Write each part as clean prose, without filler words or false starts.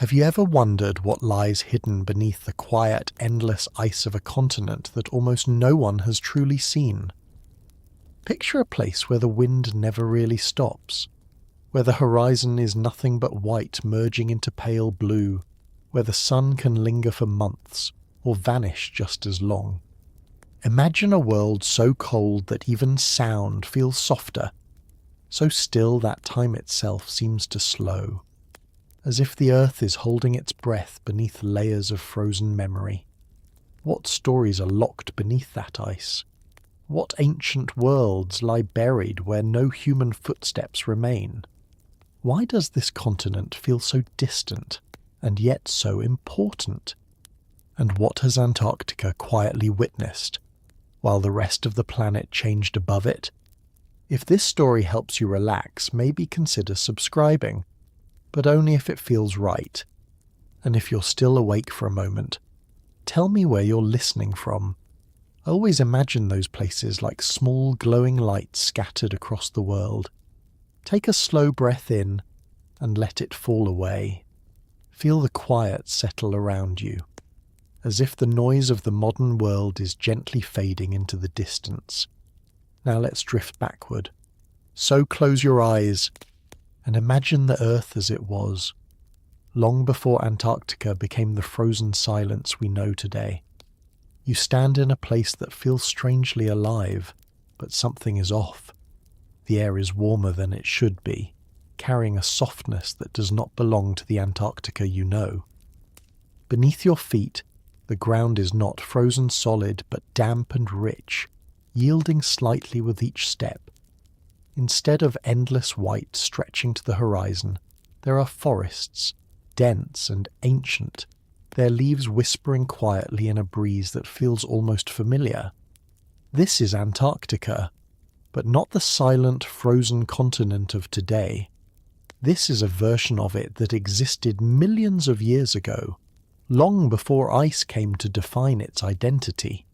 Have you ever wondered what lies hidden beneath the quiet, endless ice of a continent that almost no one has truly seen? Picture a place where the wind never really stops, where the horizon is nothing but white merging into pale blue, where the sun can linger for months or vanish just as long. Imagine a world so cold that even sound feels softer, so still that time itself seems to slow, as if the earth is holding its breath beneath layers of frozen memory. What stories are locked beneath that ice? What ancient worlds lie buried where no human footsteps remain? Why does this continent feel so distant and yet so important? And what has Antarctica quietly witnessed, while the rest of the planet changed above it? If this story helps you relax, maybe consider subscribing, but only if it feels right. And if you're still awake for a moment, tell me where you're listening from. I always imagine those places like small glowing lights scattered across the world. Take a slow breath in and let it fall away. Feel the quiet settle around you, as if the noise of the modern world is gently fading into the distance. Now let's drift backward. So close your eyes and imagine the Earth as it was, long before Antarctica became the frozen silence we know today. You stand in a place that feels strangely alive, but something is off. The air is warmer than it should be, carrying a softness that does not belong to the Antarctica you know. Beneath your feet, the ground is not frozen solid but damp and rich, yielding slightly with each step. Instead of endless white stretching to the horizon, there are forests, dense and ancient, their leaves whispering quietly in a breeze that feels almost familiar. This is Antarctica, but not the silent, frozen continent of today. This is a version of it that existed millions of years ago, long before ice came to define its identity.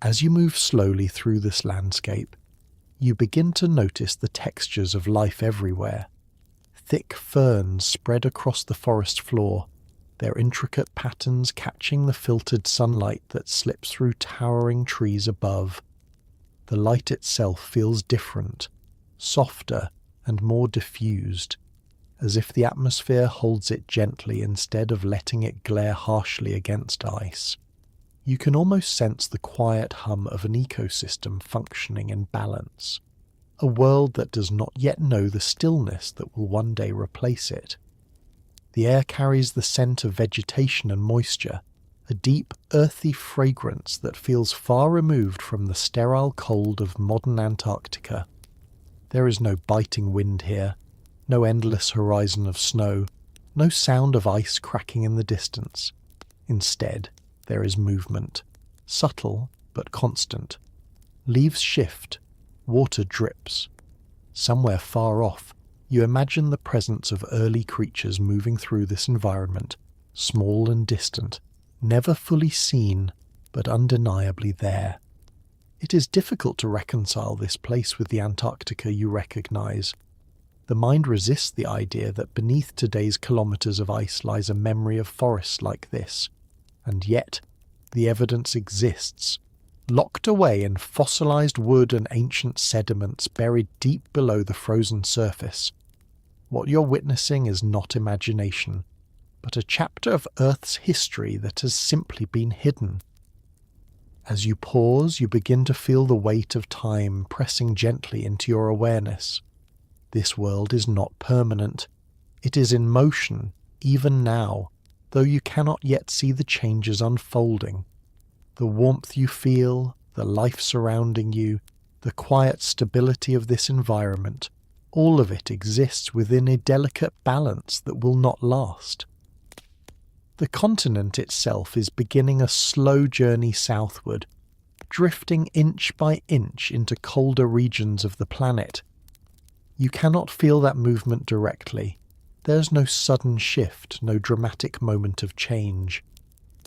As you move slowly through this landscape, you begin to notice the textures of life everywhere. Thick ferns spread across the forest floor, their intricate patterns catching the filtered sunlight that slips through towering trees above. The light itself feels different, softer and more diffused, as if the atmosphere holds it gently instead of letting it glare harshly against ice. You can almost sense the quiet hum of an ecosystem functioning in balance, a world that does not yet know the stillness that will one day replace it. The air carries the scent of vegetation and moisture, a deep, earthy fragrance that feels far removed from the sterile cold of modern Antarctica. There is no biting wind here, no endless horizon of snow, no sound of ice cracking in the distance. Instead, there is movement, subtle but constant. Leaves shift, water drips. Somewhere far off, you imagine the presence of early creatures moving through this environment, small and distant, never fully seen, but undeniably there. It is difficult to reconcile this place with the Antarctica you recognize. The mind resists the idea that beneath today's kilometers of ice lies a memory of forests like this, and yet the evidence exists, locked away in fossilized wood and ancient sediments buried deep below the frozen surface. What you're witnessing is not imagination, but a chapter of Earth's history that has simply been hidden. As you pause, you begin to feel the weight of time pressing gently into your awareness. This world is not permanent. It is in motion, even now, though you cannot yet see the changes unfolding. The warmth you feel, the life surrounding you, the quiet stability of this environment, all of it exists within a delicate balance that will not last. The continent itself is beginning a slow journey southward, drifting inch by inch into colder regions of the planet. You cannot feel that movement directly. There's no sudden shift, no dramatic moment of change.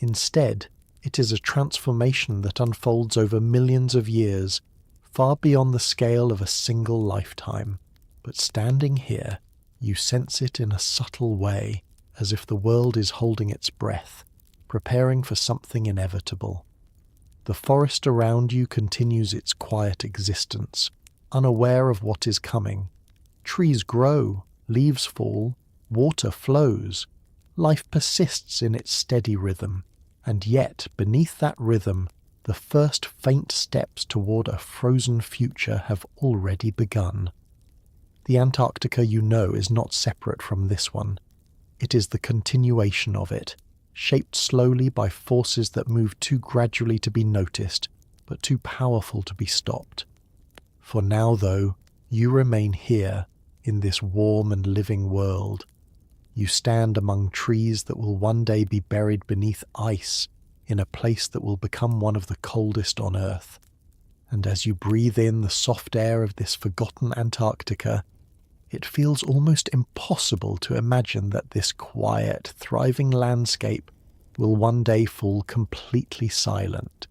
Instead, it is a transformation that unfolds over millions of years, far beyond the scale of a single lifetime. But standing here, you sense it in a subtle way, as if the world is holding its breath, preparing for something inevitable. The forest around you continues its quiet existence, unaware of what is coming. Trees grow, leaves fall, water flows. Life persists in its steady rhythm, and yet, beneath that rhythm, the first faint steps toward a frozen future have already begun. The Antarctica you know is not separate from this one. It is the continuation of it, shaped slowly by forces that move too gradually to be noticed, but too powerful to be stopped. For now, though, you remain here, in this warm and living world. You stand among trees that will one day be buried beneath ice, in a place that will become one of the coldest on Earth. And as you breathe in the soft air of this forgotten Antarctica, it feels almost impossible to imagine that this quiet, thriving landscape will one day fall completely silent.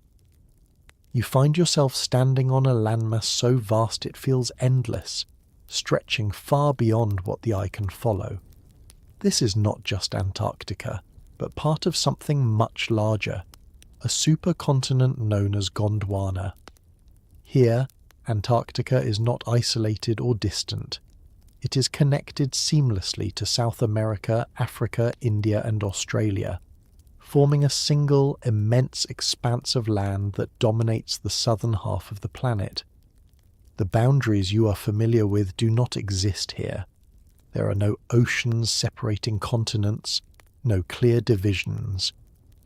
You find yourself standing on a landmass so vast it feels endless, stretching far beyond what the eye can follow. This is not just Antarctica, but part of something much larger, a supercontinent known as Gondwana. Here, Antarctica is not isolated or distant. It is connected seamlessly to South America, Africa, India, and Australia, forming a single, immense expanse of land that dominates the southern half of the planet. The boundaries you are familiar with do not exist here. There are no oceans separating continents, no clear divisions.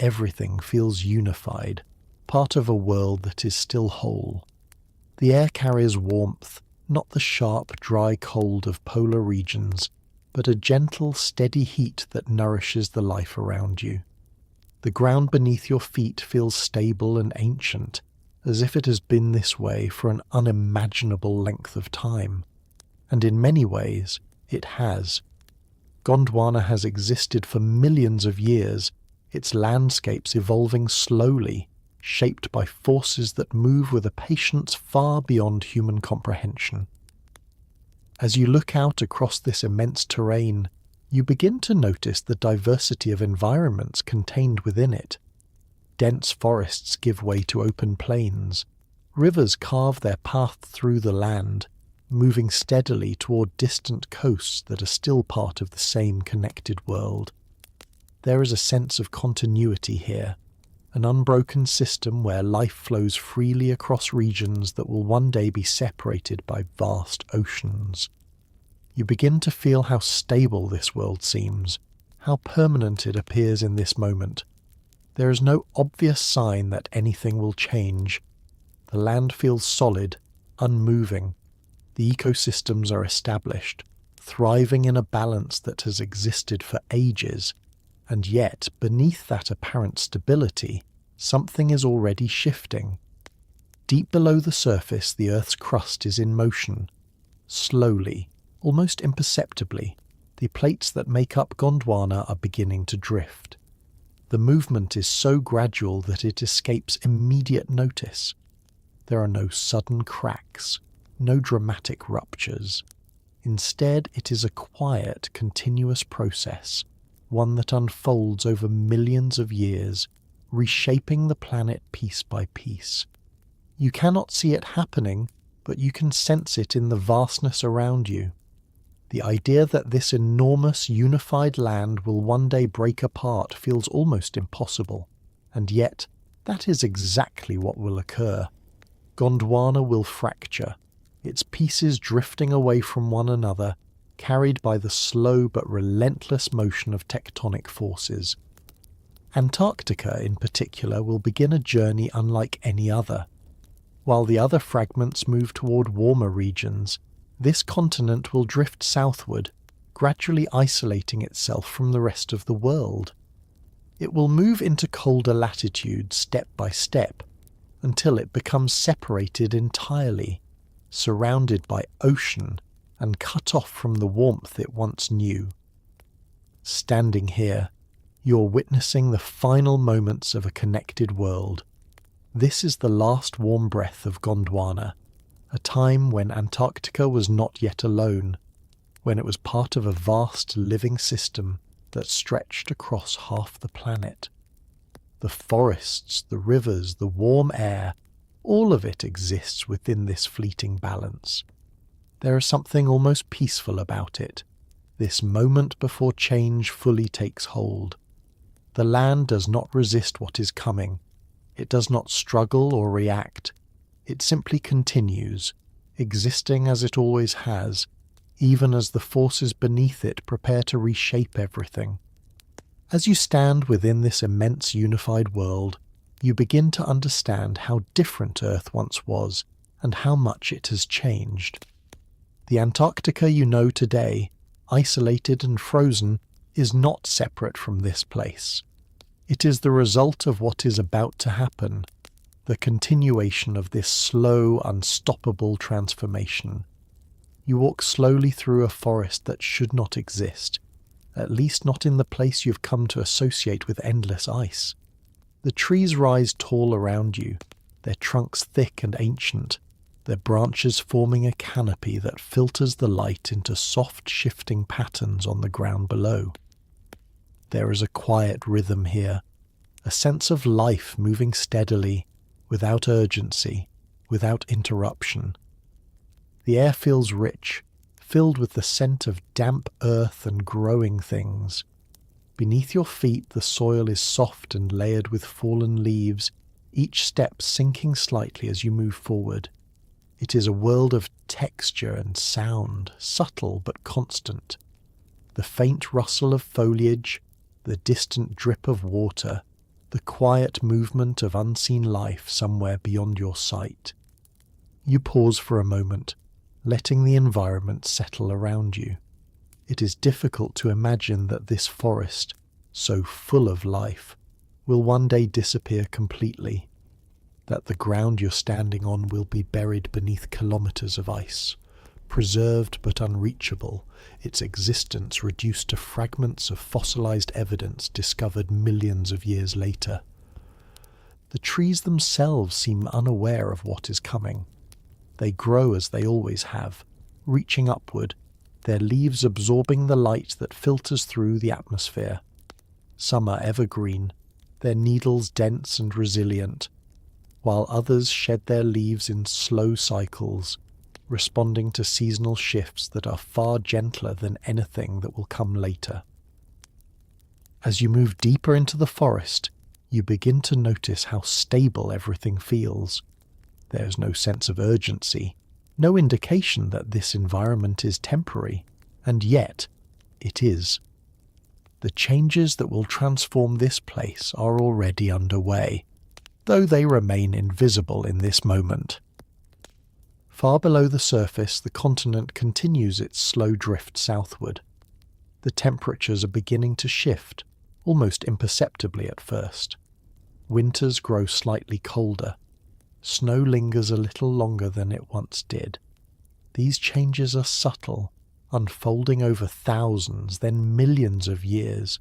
Everything feels unified, part of a world that is still whole. The air carries warmth, not the sharp, dry cold of polar regions, but a gentle, steady heat that nourishes the life around you. The ground beneath your feet feels stable and ancient, as if it has been this way for an unimaginable length of time. And in many ways, it has. Gondwana has existed for millions of years, its landscapes evolving slowly, shaped by forces that move with a patience far beyond human comprehension. As you look out across this immense terrain, you begin to notice the diversity of environments contained within it. Dense forests give way to open plains. Rivers carve their path through the land, moving steadily toward distant coasts that are still part of the same connected world. There is a sense of continuity here, an unbroken system where life flows freely across regions that will one day be separated by vast oceans. You begin to feel how stable this world seems, how permanent it appears in this moment. There is no obvious sign that anything will change. The land feels solid, unmoving. The ecosystems are established, thriving in a balance that has existed for ages. And yet, beneath that apparent stability, something is already shifting. Deep below the surface, the Earth's crust is in motion. Slowly, almost imperceptibly, the plates that make up Gondwana are beginning to drift. The movement is so gradual that it escapes immediate notice. There are no sudden cracks, no dramatic ruptures. Instead, it is a quiet, continuous process, one that unfolds over millions of years, reshaping the planet piece by piece. You cannot see it happening, but you can sense it in the vastness around you. The idea that this enormous, unified land will one day break apart feels almost impossible, and yet that is exactly what will occur. Gondwana will fracture, its pieces drifting away from one another, carried by the slow but relentless motion of tectonic forces. Antarctica, in particular, will begin a journey unlike any other. While the other fragments move toward warmer regions, this continent will drift southward, gradually isolating itself from the rest of the world. It will move into colder latitudes step by step, until it becomes separated entirely, surrounded by ocean and cut off from the warmth it once knew. Standing here, you're witnessing the final moments of a connected world. This is the last warm breath of Gondwana, a time when Antarctica was not yet alone, when it was part of a vast living system, that stretched across half the planet. The forests, the rivers, the warm air, all of it exists within this fleeting balance. There is something almost peaceful about it, this moment before change fully takes hold. The land does not resist what is coming. It does not struggle or react. It simply continues, existing as it always has, even as the forces beneath it prepare to reshape everything. As you stand within this immense unified world, you begin to understand how different Earth once was and how much it has changed. The Antarctica you know today, isolated and frozen, is not separate from this place. It is the result of what is about to happen, the continuation of this slow, unstoppable transformation. You walk slowly through a forest that should not exist, at least not in the place you've come to associate with endless ice. The trees rise tall around you, their trunks thick and ancient, their branches forming a canopy that filters the light into soft shifting patterns on the ground below. There is a quiet rhythm here, a sense of life moving steadily, without urgency, without interruption. The air feels rich, filled with the scent of damp earth and growing things. Beneath your feet the soil is soft and layered with fallen leaves, each step sinking slightly as you move forward. It is a world of texture and sound, subtle but constant. The faint rustle of foliage, the distant drip of water, the quiet movement of unseen life somewhere beyond your sight. You pause for a moment, letting the environment settle around you. It is difficult to imagine that this forest, so full of life, will one day disappear completely, that the ground you're standing on will be buried beneath kilometers of ice, preserved but unreachable, its existence reduced to fragments of fossilized evidence discovered millions of years later. The trees themselves seem unaware of what is coming. They grow as they always have, reaching upward, their leaves absorbing the light that filters through the atmosphere. Some are evergreen, their needles dense and resilient, while others shed their leaves in slow cycles, responding to seasonal shifts that are far gentler than anything that will come later. As you move deeper into the forest, you begin to notice how stable everything feels. There is no sense of urgency, no indication that this environment is temporary, and yet it is. The changes that will transform this place are already underway, though they remain invisible in this moment. Far below the surface, the continent continues its slow drift southward. The temperatures are beginning to shift, almost imperceptibly at first. Winters grow slightly colder. Snow lingers a little longer than it once did. These changes are subtle, unfolding over thousands, then millions of years,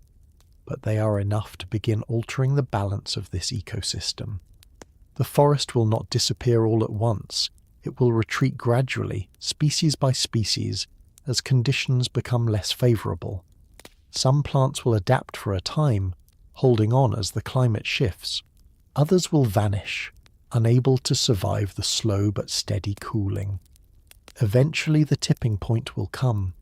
but they are enough to begin altering the balance of this ecosystem. The forest will not disappear all at once. It will retreat gradually, species by species, as conditions become less favourable. Some plants will adapt for a time, holding on as the climate shifts. Others will vanish, unable to survive the slow but steady cooling. Eventually the tipping point will come.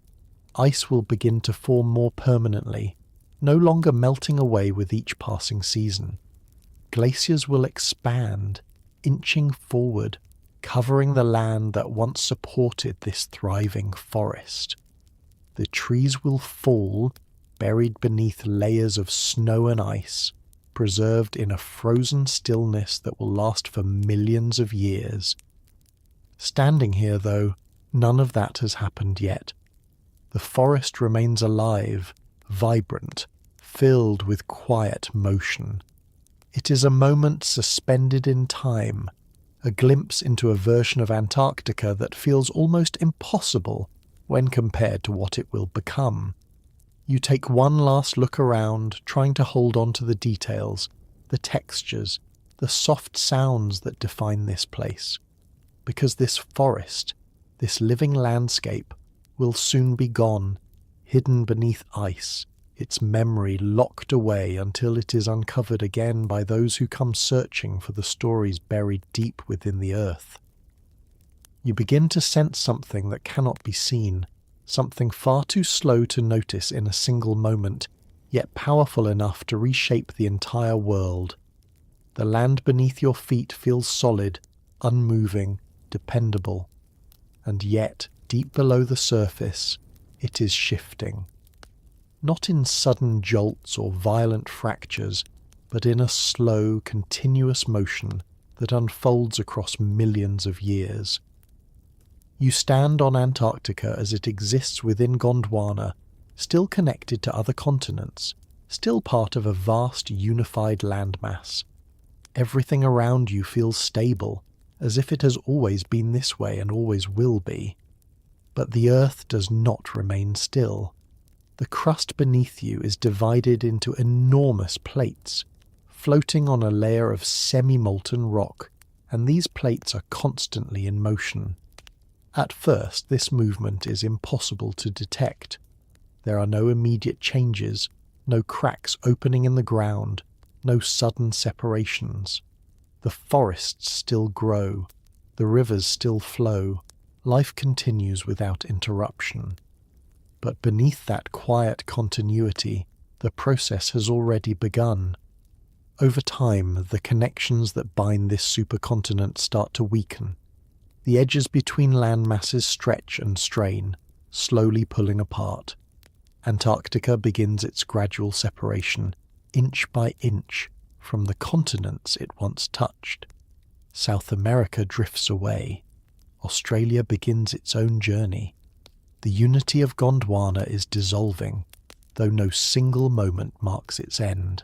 Ice will begin to form more permanently, no longer melting away with each passing season. Glaciers will expand, inching forward, covering the land that once supported this thriving forest. The trees will fall, buried beneath layers of snow and ice, preserved in a frozen stillness that will last for millions of years. Standing here, though, none of that has happened yet. The forest remains alive, vibrant, filled with quiet motion. It is a moment suspended in time, a glimpse into a version of Antarctica that feels almost impossible when compared to what it will become. You take one last look around, trying to hold on to the details, the textures, the soft sounds that define this place. Because this forest, this living landscape, will soon be gone, hidden beneath ice, its memory locked away until it is uncovered again by those who come searching for the stories buried deep within the earth. You begin to sense something that cannot be seen, something far too slow to notice in a single moment, yet powerful enough to reshape the entire world. The land beneath your feet feels solid, unmoving, dependable, and yet, deep below the surface, it is shifting. Not in sudden jolts or violent fractures, but in a slow, continuous motion that unfolds across millions of years. You stand on Antarctica as it exists within Gondwana, still connected to other continents, still part of a vast unified landmass. Everything around you feels stable, as if it has always been this way and always will be. But the Earth does not remain still. The crust beneath you is divided into enormous plates, floating on a layer of semi-molten rock, and these plates are constantly in motion. At first, this movement is impossible to detect. There are no immediate changes, no cracks opening in the ground, no sudden separations. The forests still grow, the rivers still flow, life continues without interruption. But beneath that quiet continuity, the process has already begun. Over time, the connections that bind this supercontinent start to weaken. The edges between land masses stretch and strain, slowly pulling apart. Antarctica begins its gradual separation, inch by inch, from the continents it once touched. South America drifts away. Australia begins its own journey. The unity of Gondwana is dissolving, though no single moment marks its end.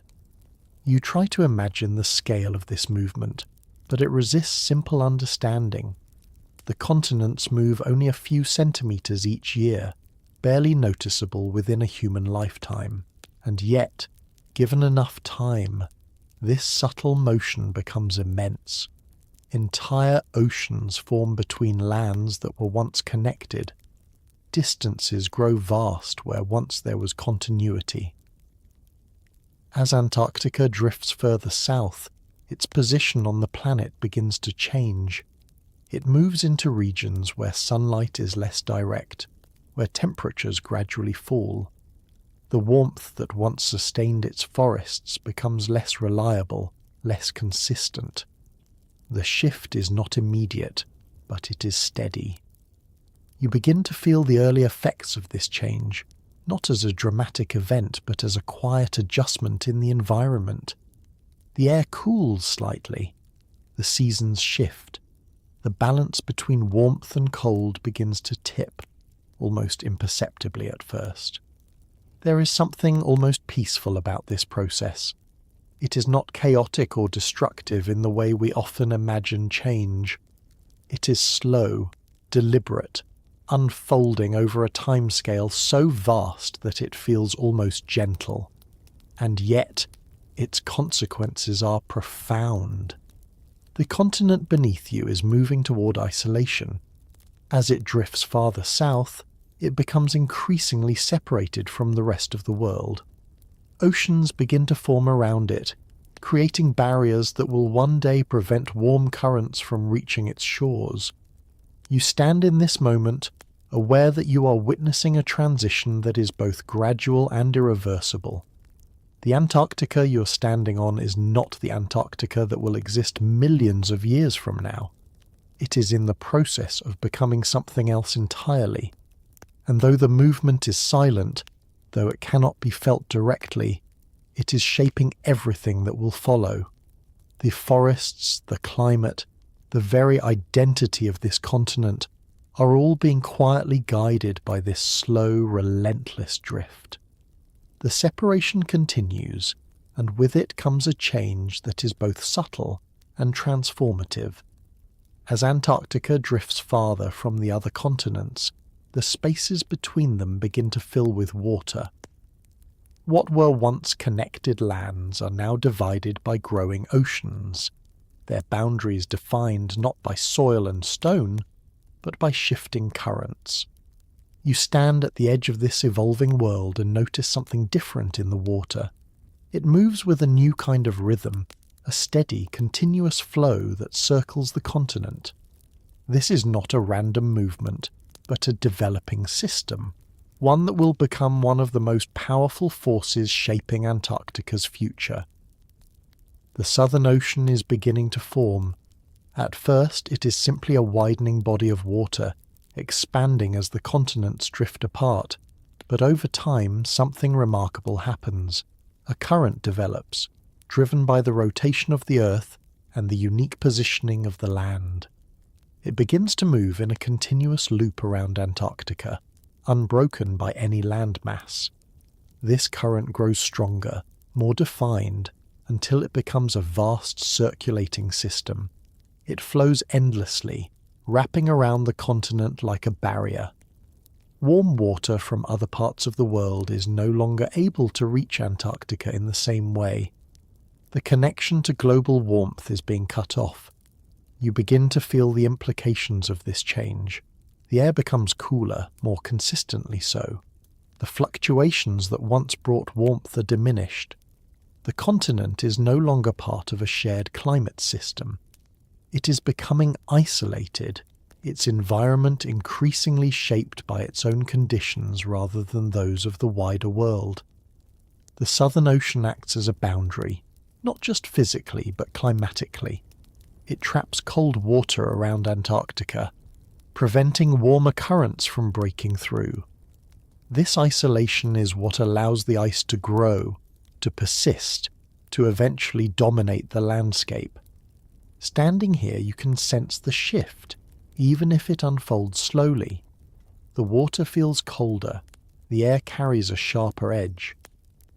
You try to imagine the scale of this movement, but it resists simple understanding. The continents move only a few centimeters each year, barely noticeable within a human lifetime. And yet, given enough time, this subtle motion becomes immense. Entire oceans form between lands that were once connected. Distances grow vast where once there was continuity. As Antarctica drifts further south, its position on the planet begins to change. It moves into regions where sunlight is less direct, where temperatures gradually fall. The warmth that once sustained its forests becomes less reliable, less consistent. The shift is not immediate, but it is steady. You begin to feel the early effects of this change, not as a dramatic event, but as a quiet adjustment in the environment. The air cools slightly. The seasons shift. The balance between warmth and cold begins to tip, almost imperceptibly at first. There is something almost peaceful about this process. It is not chaotic or destructive in the way we often imagine change. It is slow, deliberate, unfolding over a timescale so vast that it feels almost gentle. And yet, its consequences are profound. The continent beneath you is moving toward isolation. As it drifts farther south, it becomes increasingly separated from the rest of the world. Oceans begin to form around it, creating barriers that will one day prevent warm currents from reaching its shores. You stand in this moment, aware that you are witnessing a transition that is both gradual and irreversible. The Antarctica you're standing on is not the Antarctica that will exist millions of years from now. It is in the process of becoming something else entirely. And though the movement is silent, though it cannot be felt directly, it is shaping everything that will follow. The forests, the climate, the very identity of this continent are all being quietly guided by this slow, relentless drift. The separation continues, and with it comes a change that is both subtle and transformative. As Antarctica drifts farther from the other continents, the spaces between them begin to fill with water. What were once connected lands are now divided by growing oceans, their boundaries defined not by soil and stone, but by shifting currents. You stand at the edge of this evolving world and notice something different in the water. It moves with a new kind of rhythm, a steady, continuous flow that circles the continent. This is not a random movement, but a developing system, one that will become one of the most powerful forces shaping Antarctica's future. The Southern Ocean is beginning to form. At first, it is simply a widening body of water, expanding as the continents drift apart. But over time, something remarkable happens. A current develops, driven by the rotation of the Earth and the unique positioning of the land. It begins to move in a continuous loop around Antarctica, unbroken by any landmass. This current grows stronger, more defined, until it becomes a vast circulating system. It flows endlessly, wrapping around the continent like a barrier. Warm water from other parts of the world is no longer able to reach Antarctica in the same way. The connection to global warmth is being cut off. You begin to feel the implications of this change. The air becomes cooler, more consistently so. The fluctuations that once brought warmth are diminished. The continent is no longer part of a shared climate system. It is becoming isolated, its environment increasingly shaped by its own conditions rather than those of the wider world. The Southern Ocean acts as a boundary, not just physically but climatically. It traps cold water around Antarctica, preventing warmer currents from breaking through. This isolation is what allows the ice to grow, to persist, to eventually dominate the landscape. Standing here, you can sense the shift, even if it unfolds slowly. The water feels colder, the air carries a sharper edge.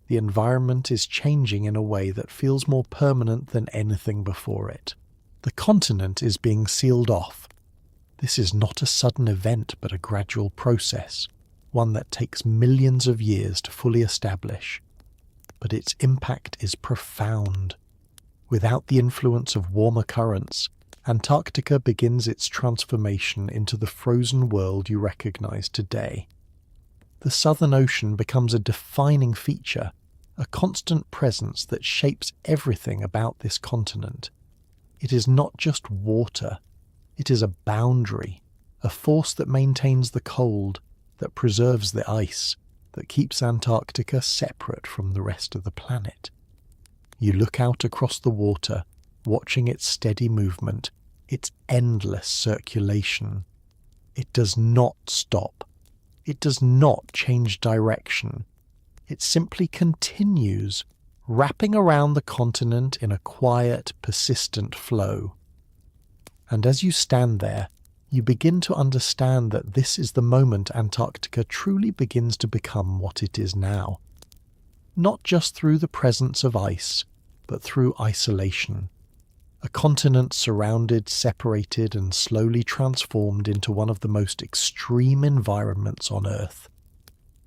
The environment is changing in a way that feels more permanent than anything before it. The continent is being sealed off. This is not a sudden event, but a gradual process, one that takes millions of years to fully establish. But its impact is profound. Without the influence of warmer currents, Antarctica begins its transformation into the frozen world you recognize today. The Southern Ocean becomes a defining feature, a constant presence that shapes everything about this continent. It is not just water, it is a boundary, a force that maintains the cold, that preserves the ice, that keeps Antarctica separate from the rest of the planet. You look out across the water, watching its steady movement, its endless circulation. It does not stop. It does not change direction. It simply continues, wrapping around the continent in a quiet, persistent flow. And as you stand there, you begin to understand that this is the moment Antarctica truly begins to become what it is now. Not just through the presence of ice, but through isolation. A continent surrounded, separated, and slowly transformed into one of the most extreme environments on Earth.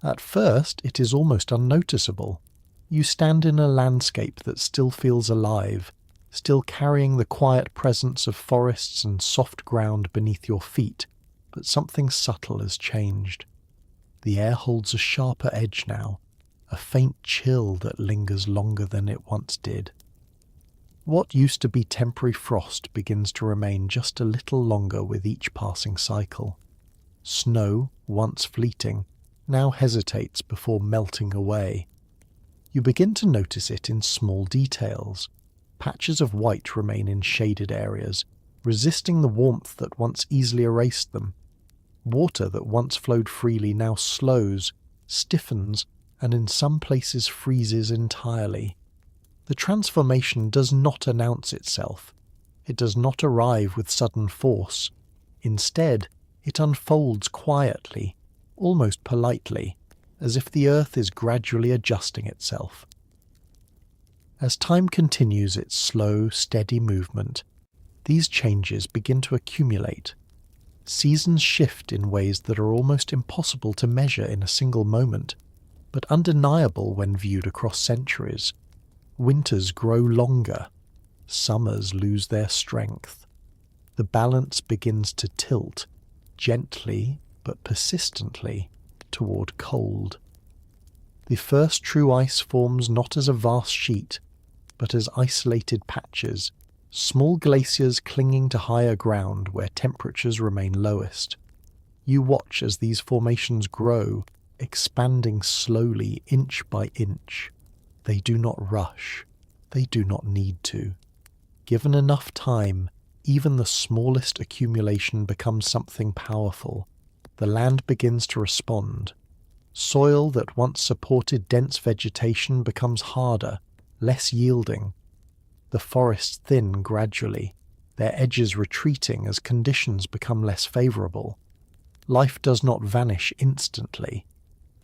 At first, it is almost unnoticeable. You stand in a landscape that still feels alive, still carrying the quiet presence of forests and soft ground beneath your feet, but something subtle has changed. The air holds a sharper edge now, a faint chill that lingers longer than it once did. What used to be temporary frost begins to remain just a little longer with each passing cycle. Snow, once fleeting, now hesitates before melting away. You begin to notice it in small details. Patches of white remain in shaded areas, resisting the warmth that once easily erased them. Water that once flowed freely now slows, stiffens, and in some places freezes entirely. The transformation does not announce itself. It does not arrive with sudden force. Instead, it unfolds quietly, almost politely, as if the Earth is gradually adjusting itself. As time continues its slow, steady movement, these changes begin to accumulate. Seasons shift in ways that are almost impossible to measure in a single moment, but undeniable when viewed across centuries. Winters grow longer. Summers lose their strength. The balance begins to tilt, gently but persistently, toward cold. The first true ice forms not as a vast sheet, but as isolated patches, small glaciers clinging to higher ground where temperatures remain lowest. You watch as these formations grow, expanding slowly, inch by inch. They do not rush. They do not need to. Given enough time, even the smallest accumulation becomes something powerful. The land begins to respond. Soil that once supported dense vegetation becomes harder, less yielding. The forests thin gradually, their edges retreating as conditions become less favorable. Life does not vanish instantly.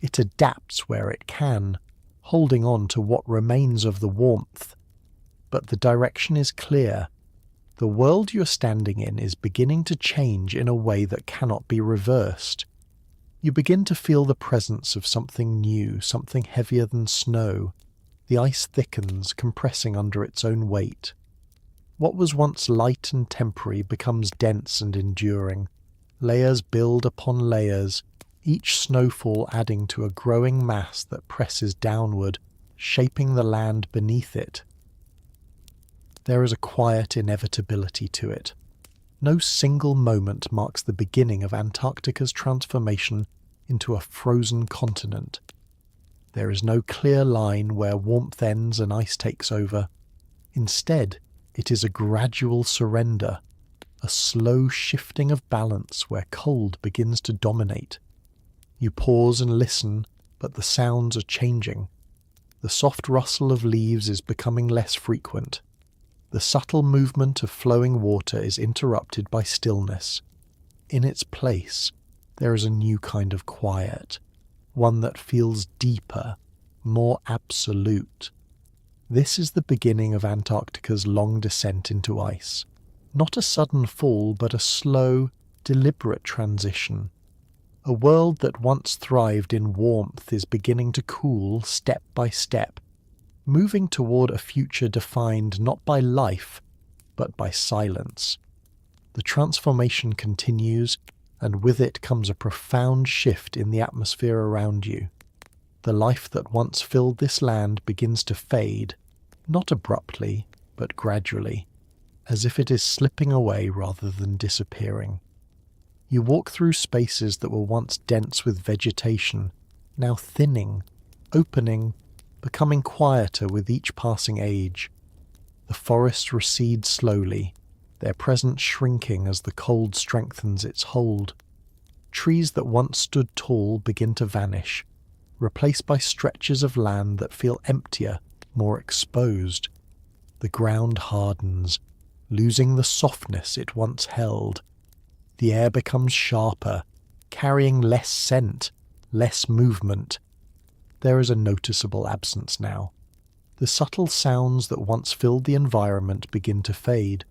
It adapts where it can, holding on to what remains of the warmth. But the direction is clear. The world you're standing in is beginning to change in a way that cannot be reversed. You begin to feel the presence of something new, something heavier than snow. The ice thickens, compressing under its own weight. What was once light and temporary becomes dense and enduring. Layers build upon layers, each snowfall adding to a growing mass that presses downward, shaping the land beneath it. There is a quiet inevitability to it. No single moment marks the beginning of Antarctica's transformation into a frozen continent. There is no clear line where warmth ends and ice takes over. Instead, it is a gradual surrender, a slow shifting of balance where cold begins to dominate. You pause and listen, but the sounds are changing. The soft rustle of leaves is becoming less frequent. The subtle movement of flowing water is interrupted by stillness. In its place, there is a new kind of quiet, one that feels deeper, more absolute. This is the beginning of Antarctica's long descent into ice. Not a sudden fall, but a slow, deliberate transition. A world that once thrived in warmth is beginning to cool step by step, moving toward a future defined not by life, but by silence. The transformation continues, and with it comes a profound shift in the atmosphere around you. The life that once filled this land begins to fade, not abruptly, but gradually, as if it is slipping away rather than disappearing. You walk through spaces that were once dense with vegetation, now thinning, opening, becoming quieter with each passing age. The forests recede slowly, their presence shrinking as the cold strengthens its hold. Trees that once stood tall begin to vanish, replaced by stretches of land that feel emptier, more exposed. The ground hardens, losing the softness it once held. The air becomes sharper, carrying less scent, less movement. There is a noticeable absence now. The subtle sounds that once filled the environment begin to fade.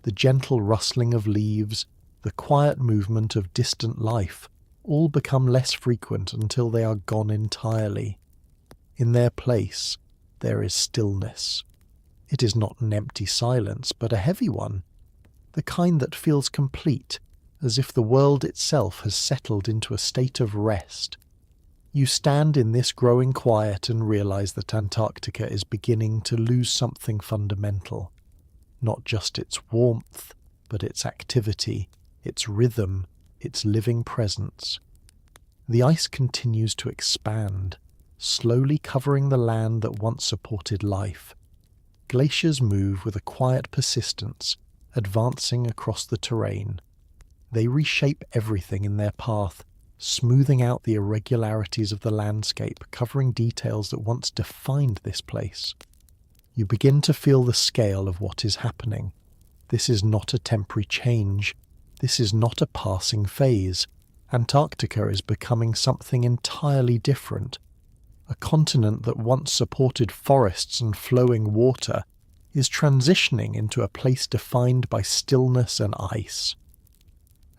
The gentle rustling of leaves, the quiet movement of distant life, all become less frequent until they are gone entirely. In their place, there is stillness. It is not an empty silence, but a heavy one, the kind that feels complete, as if the world itself has settled into a state of rest. You stand in this growing quiet and realize that Antarctica is beginning to lose something fundamental. Not just its warmth, but its activity, its rhythm, its living presence. The ice continues to expand, slowly covering the land that once supported life. Glaciers move with a quiet persistence, advancing across the terrain. They reshape everything in their path, smoothing out the irregularities of the landscape, covering details that once defined this place. You begin to feel the scale of what is happening. This is not a temporary change. This is not a passing phase. Antarctica is becoming something entirely different. A continent that once supported forests and flowing water is transitioning into a place defined by stillness and ice.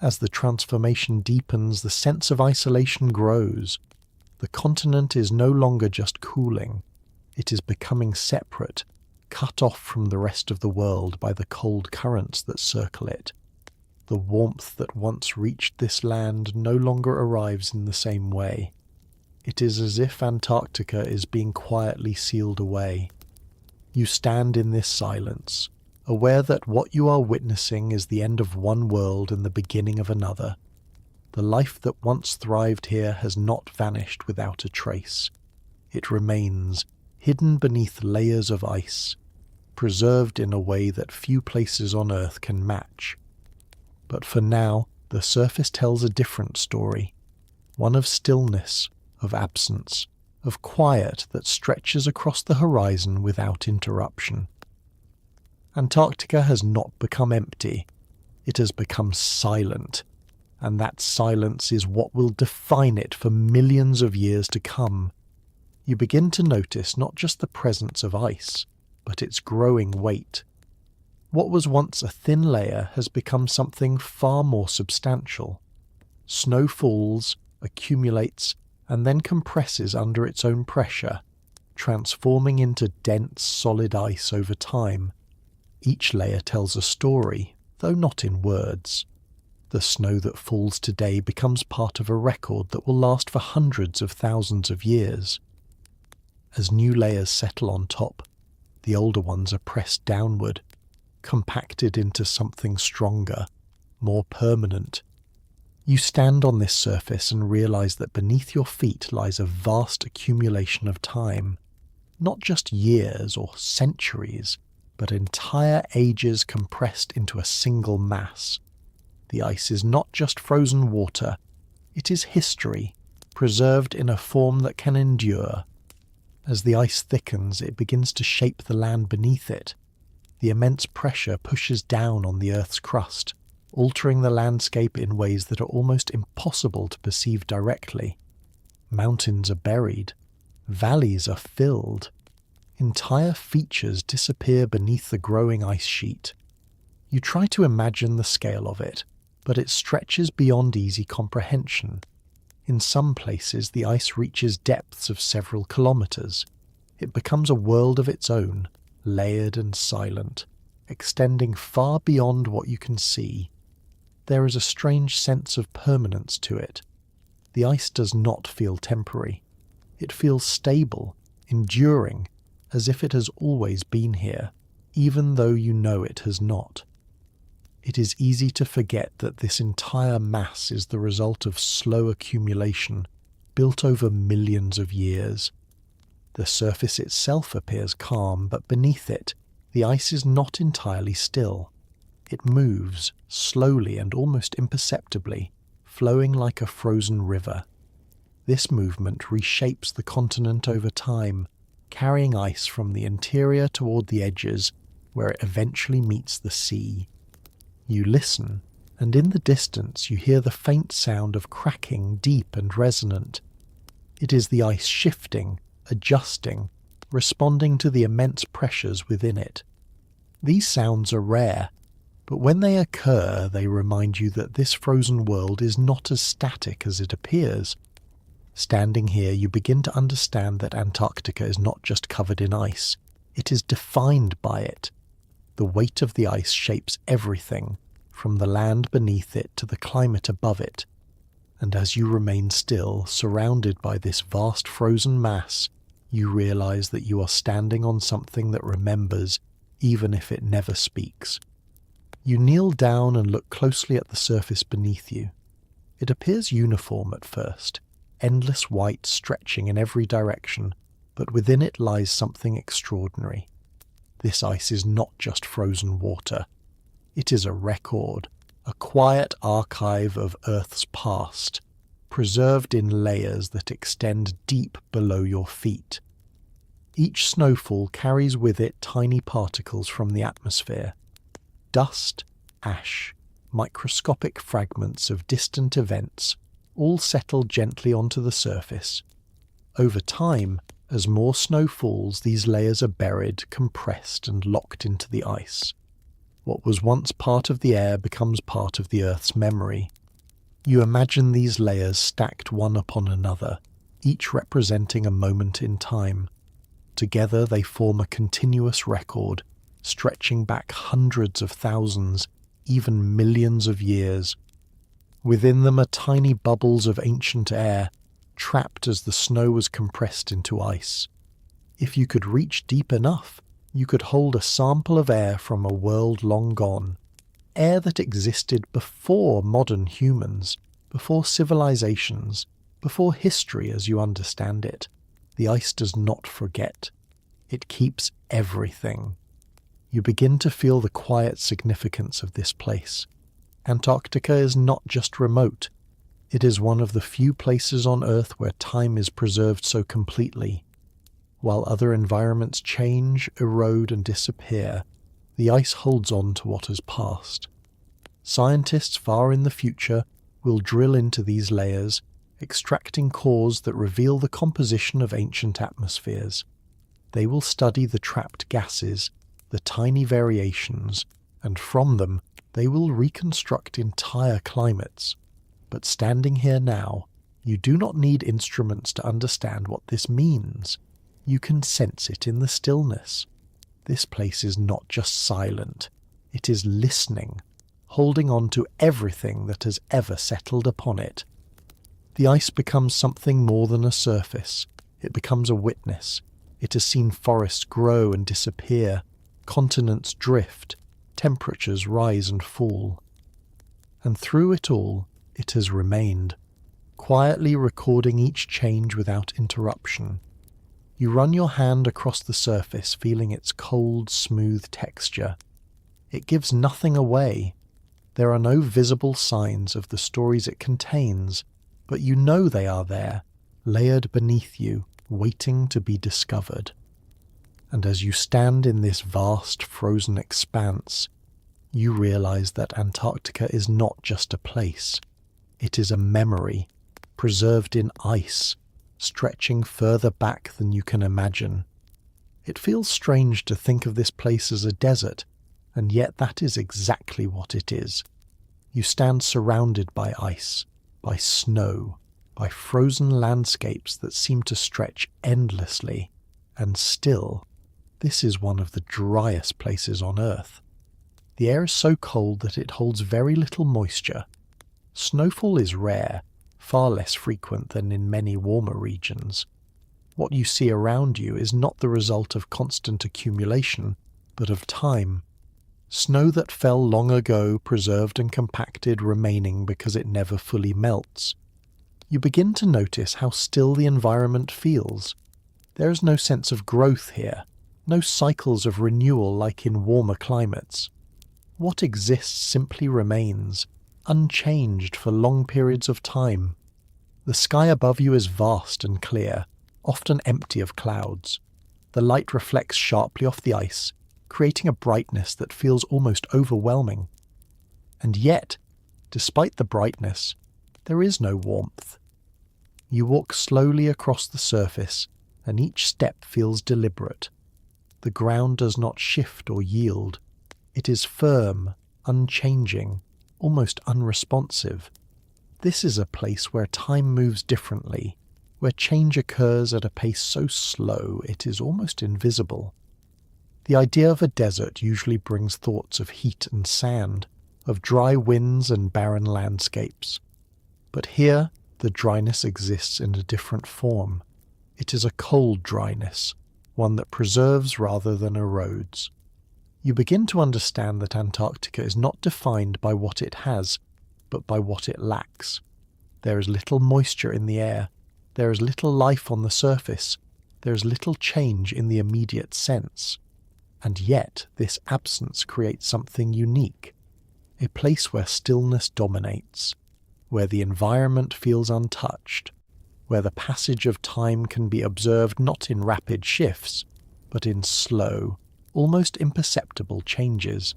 As the transformation deepens, the sense of isolation grows. The continent is no longer just cooling. It is becoming separate, cut off from the rest of the world by the cold currents that circle it. The warmth that once reached this land no longer arrives in the same way. It is as if Antarctica is being quietly sealed away. You stand in this silence, aware that what you are witnessing is the end of one world and the beginning of another. The life that once thrived here has not vanished without a trace. It remains, hidden beneath layers of ice, preserved in a way that few places on Earth can match. But for now, the surface tells a different story, one of stillness, of absence, of quiet that stretches across the horizon without interruption. Antarctica has not become empty, it has become silent, and that silence is what will define it for millions of years to come. You begin to notice not just the presence of ice, but its growing weight. What was once a thin layer has become something far more substantial. Snow falls, accumulates, and then compresses under its own pressure, transforming into dense, solid ice over time. Each layer tells a story, though not in words. The snow that falls today becomes part of a record that will last for hundreds of thousands of years. As new layers settle on top, the older ones are pressed downward, compacted into something stronger, more permanent. You stand on this surface and realize that beneath your feet lies a vast accumulation of time, not just years or centuries, but entire ages compressed into a single mass. The ice is not just frozen water, it is history, preserved in a form that can endure. As the ice thickens, it begins to shape the land beneath it. The immense pressure pushes down on the Earth's crust, altering the landscape in ways that are almost impossible to perceive directly. Mountains are buried, valleys are filled, entire features disappear beneath the growing ice sheet. You try to imagine the scale of it, but it stretches beyond easy comprehension. In some places, the ice reaches depths of several kilometers. It becomes a world of its own, layered and silent, extending far beyond what you can see. There is a strange sense of permanence to it. The ice does not feel temporary. It feels stable, enduring, as if it has always been here, even though you know it has not. It is easy to forget that this entire mass is the result of slow accumulation, built over millions of years. The surface itself appears calm, but beneath it, the ice is not entirely still. It moves, slowly and almost imperceptibly, flowing like a frozen river. This movement reshapes the continent over time, carrying ice from the interior toward the edges, where it eventually meets the sea. You listen, and in the distance you hear the faint sound of cracking, deep and resonant. It is the ice shifting, adjusting, responding to the immense pressures within it. These sounds are rare, but when they occur, they remind you that this frozen world is not as static as it appears. Standing here, you begin to understand that Antarctica is not just covered in ice, it is defined by it. The weight of the ice shapes everything, from the land beneath it to the climate above it. And as you remain still, surrounded by this vast frozen mass, you realize that you are standing on something that remembers, even if it never speaks. You kneel down and look closely at the surface beneath you. It appears uniform at first, endless white stretching in every direction, but within it lies something extraordinary. This ice is not just frozen water. It is a record, a quiet archive of Earth's past, preserved in layers that extend deep below your feet. Each snowfall carries with it tiny particles from the atmosphere. Dust, ash, microscopic fragments of distant events, all settle gently onto the surface. Over time, as more snow falls, these layers are buried, compressed, and locked into the ice. What was once part of the air becomes part of the Earth's memory. You imagine these layers stacked one upon another, each representing a moment in time. Together they form a continuous record, stretching back hundreds of thousands, even millions of years. Within them are tiny bubbles of ancient air, trapped as the snow was compressed into ice. If you could reach deep enough, you could hold a sample of air from a world long gone, air that existed before modern humans, before civilizations, before history as you understand it. The ice does not forget. It keeps everything. You begin to feel the quiet significance of this place. Antarctica is not just remote. It is one of the few places on Earth where time is preserved so completely. While other environments change, erode, and disappear, the ice holds on to what has passed. Scientists far in the future will drill into these layers, extracting cores that reveal the composition of ancient atmospheres. They will study the trapped gases, the tiny variations, and from them they will reconstruct entire climates. But standing here now, you do not need instruments to understand what this means. You can sense it in the stillness. This place is not just silent. It is listening, holding on to everything that has ever settled upon it. The ice becomes something more than a surface. It becomes a witness. It has seen forests grow and disappear, continents drift, temperatures rise and fall. And through it all, it has remained, quietly recording each change without interruption. You run your hand across the surface, feeling its cold, smooth texture. It gives nothing away. There are no visible signs of the stories it contains, but you know they are there, layered beneath you, waiting to be discovered. And as you stand in this vast, frozen expanse, you realize that Antarctica is not just a place. It is a memory, preserved in ice, stretching further back than you can imagine. It feels strange to think of this place as a desert, and yet that is exactly what it is. You stand surrounded by ice, by snow, by frozen landscapes that seem to stretch endlessly, and still, this is one of the driest places on Earth. The air is so cold that it holds very little moisture. Snowfall is rare, far less frequent than in many warmer regions. What you see around you is not the result of constant accumulation, but of time. Snow that fell long ago, preserved and compacted, remaining because it never fully melts. You begin to notice how still the environment feels. There is no sense of growth here, no cycles of renewal like in warmer climates. What exists simply remains, unchanged for long periods of time. The sky above you is vast and clear, often empty of clouds. The light reflects sharply off the ice, creating a brightness that feels almost overwhelming. And yet, despite the brightness, there is no warmth. You walk slowly across the surface, and each step feels deliberate. The ground does not shift or yield. It is firm, unchanging, almost unresponsive. This is a place where time moves differently, where change occurs at a pace so slow it is almost invisible. The idea of a desert usually brings thoughts of heat and sand, of dry winds and barren landscapes. But here, the dryness exists in a different form. It is a cold dryness, one that preserves rather than erodes. You begin to understand that Antarctica is not defined by what it has, but by what it lacks. There is little moisture in the air. There is little life on the surface. There is little change in the immediate sense. And yet this absence creates something unique, a place where stillness dominates, where the environment feels untouched, where the passage of time can be observed not in rapid shifts, but in slow, almost imperceptible changes.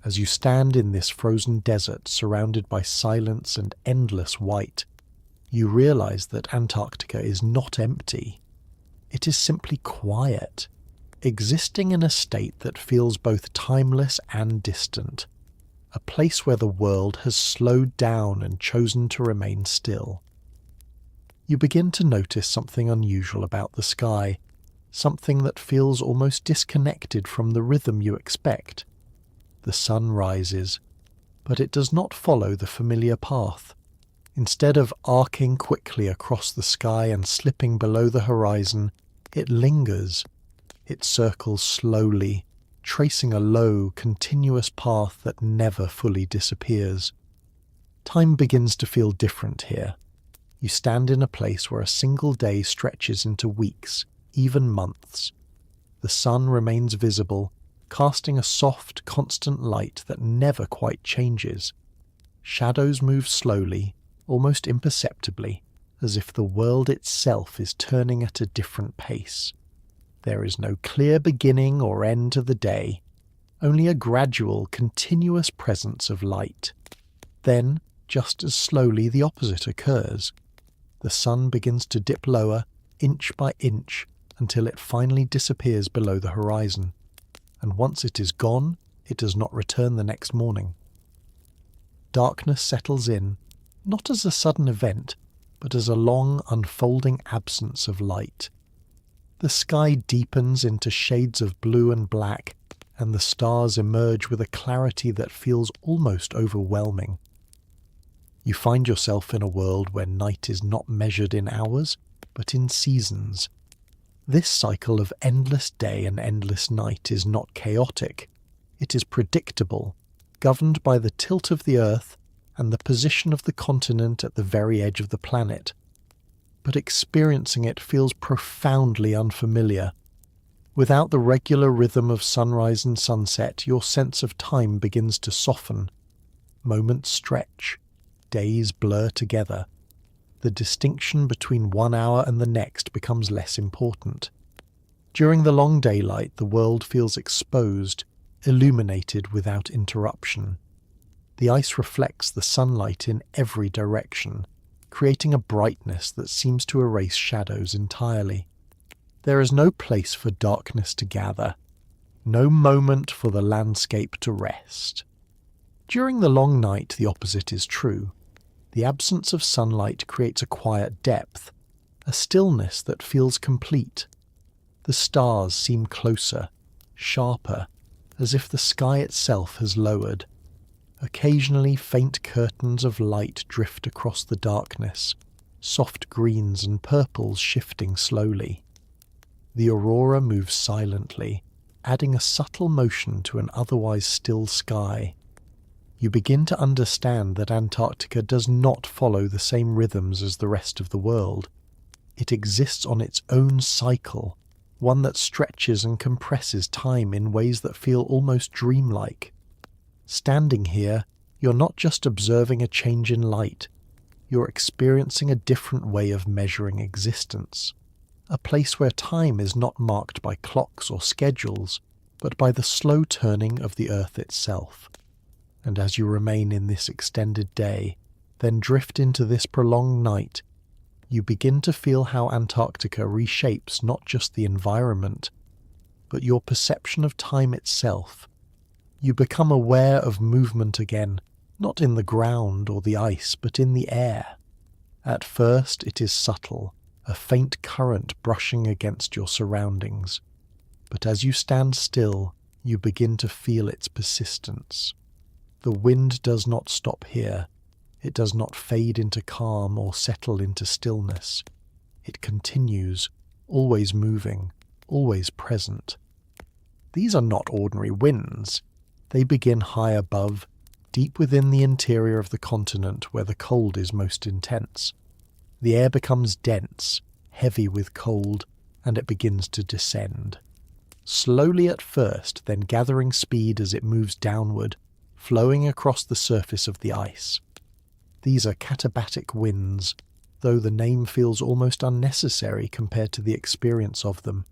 As you stand in this frozen desert surrounded by silence and endless white, you realize that Antarctica is not empty. It is simply quiet, existing in a state that feels both timeless and distant, a place where the world has slowed down and chosen to remain still. You begin to notice something unusual about the sky, something that feels almost disconnected from the rhythm you expect. The sun rises, but it does not follow the familiar path. Instead of arcing quickly across the sky and slipping below the horizon, it lingers. It circles slowly, tracing a low, continuous path that never fully disappears. Time begins to feel different here. You stand in a place where a single day stretches into weeks, even months. The sun remains visible, casting a soft, constant light that never quite changes. Shadows move slowly, almost imperceptibly, as if the world itself is turning at a different pace. There is no clear beginning or end to the day, only a gradual, continuous presence of light. Then, just as slowly, the opposite occurs. The sun begins to dip lower, inch by inch, until it finally disappears below the horizon. And once it is gone, it does not return the next morning. Darkness settles in, not as a sudden event, but as a long, unfolding absence of light. The sky deepens into shades of blue and black, and the stars emerge with a clarity that feels almost overwhelming. You find yourself in a world where night is not measured in hours, but in seasons. This cycle of endless day and endless night is not chaotic. It is predictable, governed by the tilt of the Earth and the position of the continent at the very edge of the planet. But experiencing it feels profoundly unfamiliar. Without the regular rhythm of sunrise and sunset, your sense of time begins to soften. Moments stretch, days blur together. The distinction between 1 hour and the next becomes less important. During the long daylight, the world feels exposed, illuminated without interruption. The ice reflects the sunlight in every direction, creating a brightness that seems to erase shadows entirely. There is no place for darkness to gather, no moment for the landscape to rest. During the long night, the opposite is true. The absence of sunlight creates a quiet depth, a stillness that feels complete. The stars seem closer, sharper, as if the sky itself has lowered. Occasionally, faint curtains of light drift across the darkness, soft greens and purples shifting slowly. The aurora moves silently, adding a subtle motion to an otherwise still sky. You begin to understand that Antarctica does not follow the same rhythms as the rest of the world. It exists on its own cycle, one that stretches and compresses time in ways that feel almost dreamlike. Standing here, you're not just observing a change in light, you're experiencing a different way of measuring existence. A place where time is not marked by clocks or schedules, but by the slow turning of the Earth itself. And as you remain in this extended day, then drift into this prolonged night, you begin to feel how Antarctica reshapes not just the environment, but your perception of time itself. You become aware of movement again, not in the ground or the ice, but in the air. At first it is subtle, a faint current brushing against your surroundings. But as you stand still, you begin to feel its persistence. The wind does not stop here. It does not fade into calm or settle into stillness. It continues, always moving, always present. These are not ordinary winds. They begin high above, deep within the interior of the continent where the cold is most intense. The air becomes dense, heavy with cold, and it begins to descend. Slowly at first, then gathering speed as it moves downward, flowing across the surface of the ice. These are katabatic winds, though the name feels almost unnecessary compared to the experience of them.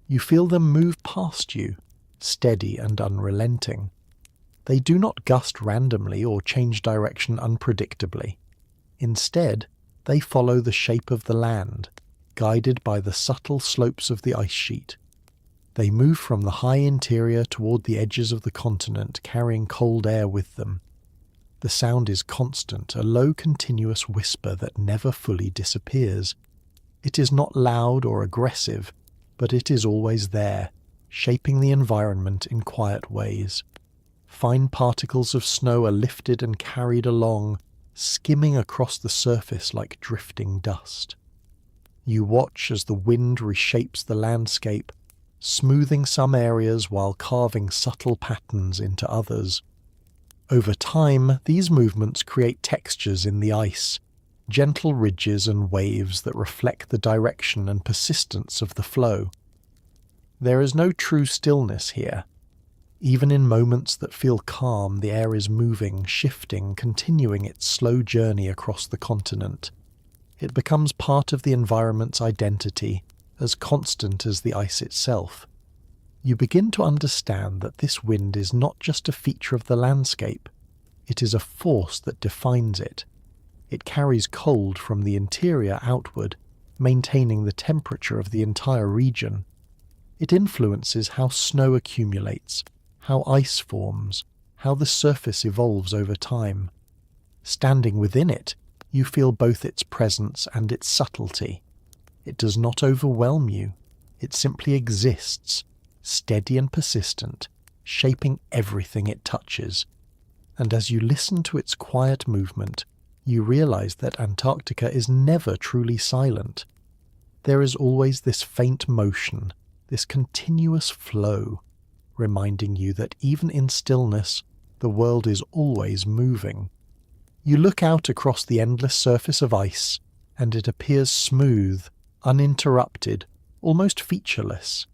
You feel them move past you, steady and unrelenting. They do not gust randomly or change direction unpredictably. Instead, they follow the shape of the land, guided by the subtle slopes of the ice sheet. They move from the high interior toward the edges of the continent, carrying cold air with them. The sound is constant, a low continuous whisper that never fully disappears. It is not loud or aggressive, but it is always there, shaping the environment in quiet ways. Fine particles of snow are lifted and carried along, skimming across the surface like drifting dust. You watch as the wind reshapes the landscape, smoothing some areas while carving subtle patterns into others. Over time, these movements create textures in the ice, gentle ridges and waves that reflect the direction and persistence of the flow. There is no true stillness here. Even in moments that feel calm, the air is moving, shifting, continuing its slow journey across the continent. It becomes part of the environment's identity, as constant as the ice itself. You begin to understand that this wind is not just a feature of the landscape, it is a force that defines it. It carries cold from the interior outward, maintaining the temperature of the entire region. It influences how snow accumulates, how ice forms, how the surface evolves over time. Standing within it, you feel both its presence and its subtlety. It does not overwhelm you, it simply exists, steady and persistent, shaping everything it touches. And as you listen to its quiet movement, you realize that Antarctica is never truly silent. There is always this faint motion, this continuous flow, reminding you that even in stillness, the world is always moving. You look out across the endless surface of ice, and it appears smooth, uninterrupted, almost featureless.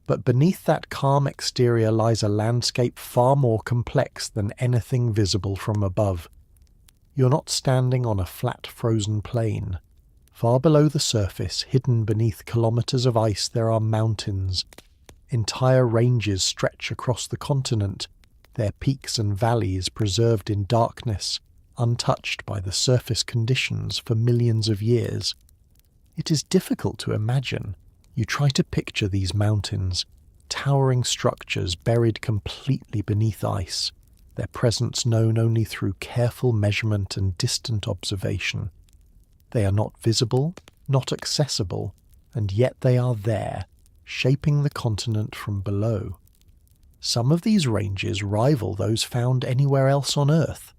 But beneath that calm exterior lies a landscape far more complex than anything visible from above. You're not standing on a flat, frozen plain. Far below the surface, hidden beneath kilometers of ice, there are mountains. Entire ranges stretch across the continent, their peaks and valleys preserved in darkness, untouched by the surface conditions for millions of years. It is difficult to imagine. You try to picture these mountains, towering structures buried completely beneath ice, their presence known only through careful measurement and distant observation. They are not visible, not accessible, and yet they are there, shaping the continent from below. Some of these ranges rival those found anywhere else on Earth.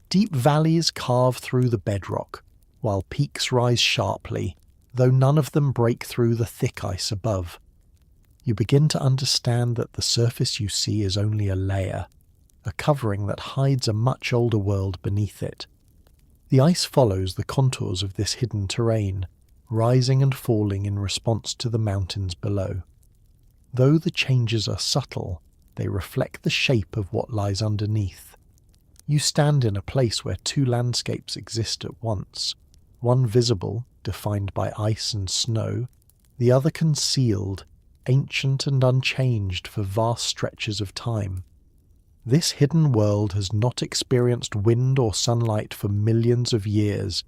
Deep valleys carve through the bedrock, while peaks rise sharply, though none of them break through the thick ice above. You begin to understand that the surface you see is only a layer, a covering that hides a much older world beneath it. The ice follows the contours of this hidden terrain, rising and falling in response to the mountains below. Though the changes are subtle, they reflect the shape of what lies underneath. You stand in a place where two landscapes exist at once, one visible, defined by ice and snow, the other concealed, ancient and unchanged for vast stretches of time. This hidden world has not experienced wind or sunlight for millions of years.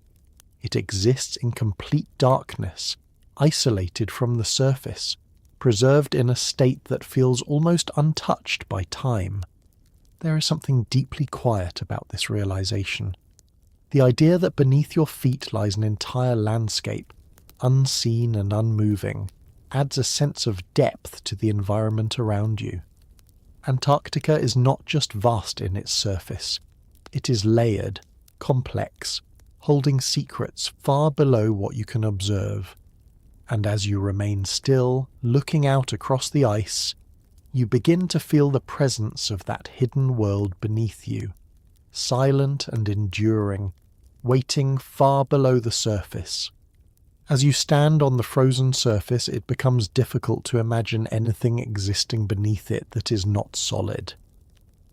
It exists in complete darkness, isolated from the surface, preserved in a state that feels almost untouched by time. There is something deeply quiet about this realization. The idea that beneath your feet lies an entire landscape, unseen and unmoving, adds a sense of depth to the environment around you. Antarctica is not just vast in its surface. It is layered, complex, holding secrets far below what you can observe. And as you remain still, looking out across the ice, you begin to feel the presence of that hidden world beneath you, silent and enduring, waiting far below the surface. As you stand on the frozen surface, it becomes difficult to imagine anything existing beneath it that is not solid.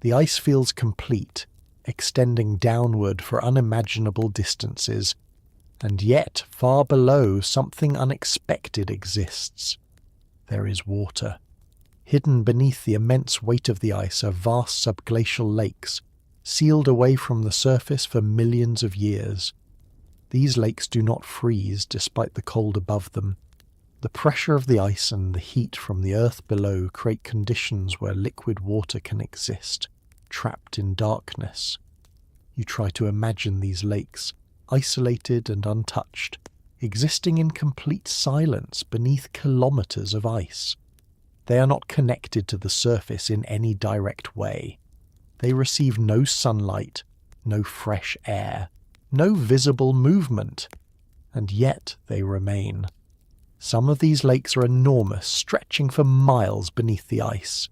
The ice feels complete, extending downward for unimaginable distances, and yet far below something unexpected exists. There is water. Hidden beneath the immense weight of the ice are vast subglacial lakes, sealed away from the surface for millions of years. These lakes do not freeze despite the cold above them. The pressure of the ice and the heat from the earth below create conditions where liquid water can exist, trapped in darkness. You try to imagine these lakes, isolated and untouched, existing in complete silence beneath kilometers of ice. They are not connected to the surface in any direct way. They receive no sunlight, no fresh air, no visible movement, and yet they remain. Some of these lakes are enormous, stretching for miles beneath the ice.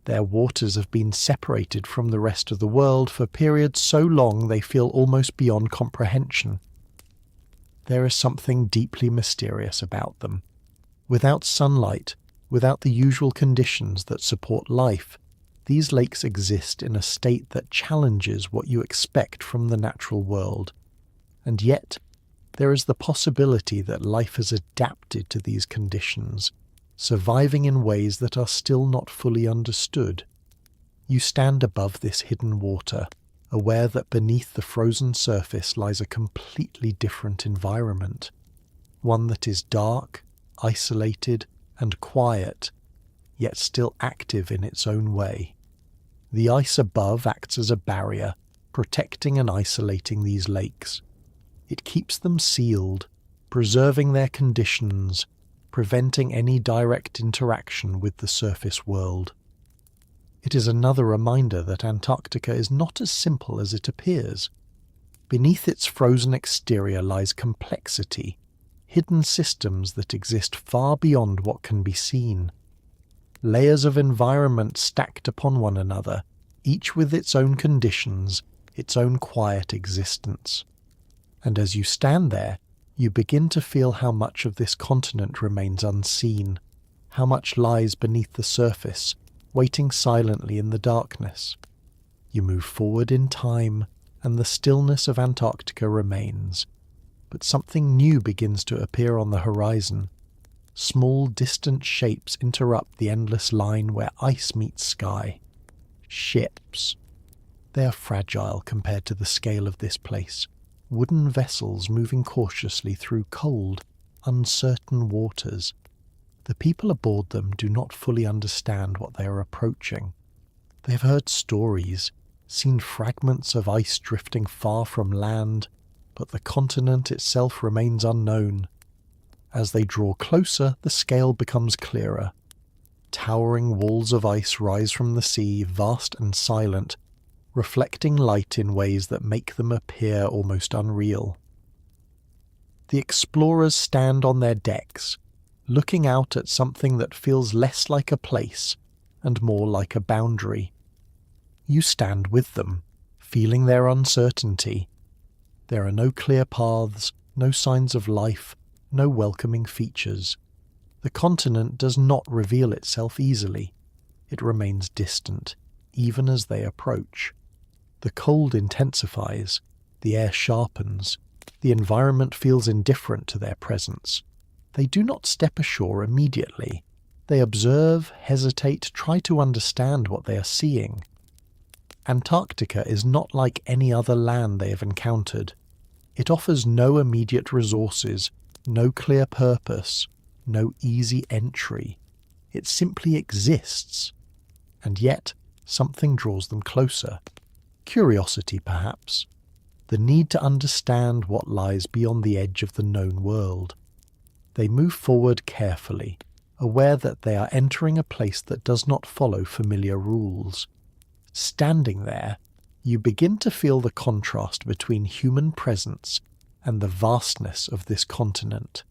Their waters have been separated from the rest of the world for periods so long they feel almost beyond comprehension. There is something deeply mysterious about them. Without sunlight, without the usual conditions that support life, these lakes exist in a state that challenges what you expect from the natural world. And yet, there is the possibility that life has adapted to these conditions, surviving in ways that are still not fully understood. You stand above this hidden water, aware that beneath the frozen surface lies a completely different environment, one that is dark, isolated, and quiet, yet still active in its own way. The ice above acts as a barrier, protecting and isolating these lakes. It keeps them sealed, preserving their conditions, preventing any direct interaction with the surface world. It is another reminder that Antarctica is not as simple as it appears. Beneath its frozen exterior lies complexity, hidden systems that exist far beyond what can be seen. Layers of environment stacked upon one another, each with its own conditions, its own quiet existence. And as you stand there, you begin to feel how much of this continent remains unseen, how much lies beneath the surface, waiting silently in the darkness. You move forward in time, and the stillness of Antarctica remains. But something new begins to appear on the horizon. Small, distant shapes interrupt the endless line where ice meets sky. Ships. They are fragile compared to the scale of this place. Wooden vessels moving cautiously through cold, uncertain waters. The people aboard them do not fully understand what they are approaching. They have heard stories, seen fragments of ice drifting far from land, but the continent itself remains unknown. As they draw closer, the scale becomes clearer. Towering walls of ice rise from the sea, vast and silent, reflecting light in ways that make them appear almost unreal. The explorers stand on their decks, looking out at something that feels less like a place and more like a boundary. You stand with them, feeling their uncertainty. There are no clear paths, no signs of life, no welcoming features. The continent does not reveal itself easily. It remains distant, even as they approach. The cold intensifies, the air sharpens, the environment feels indifferent to their presence. They do not step ashore immediately. They observe, hesitate, try to understand what they are seeing. Antarctica is not like any other land they have encountered. It offers no immediate resources, no clear purpose, no easy entry. It simply exists. And yet, something draws them closer. Curiosity, perhaps. The need to understand what lies beyond the edge of the known world. They move forward carefully, aware that they are entering a place that does not follow familiar rules. Standing there, you begin to feel the contrast between human presence and the vastness of this continent.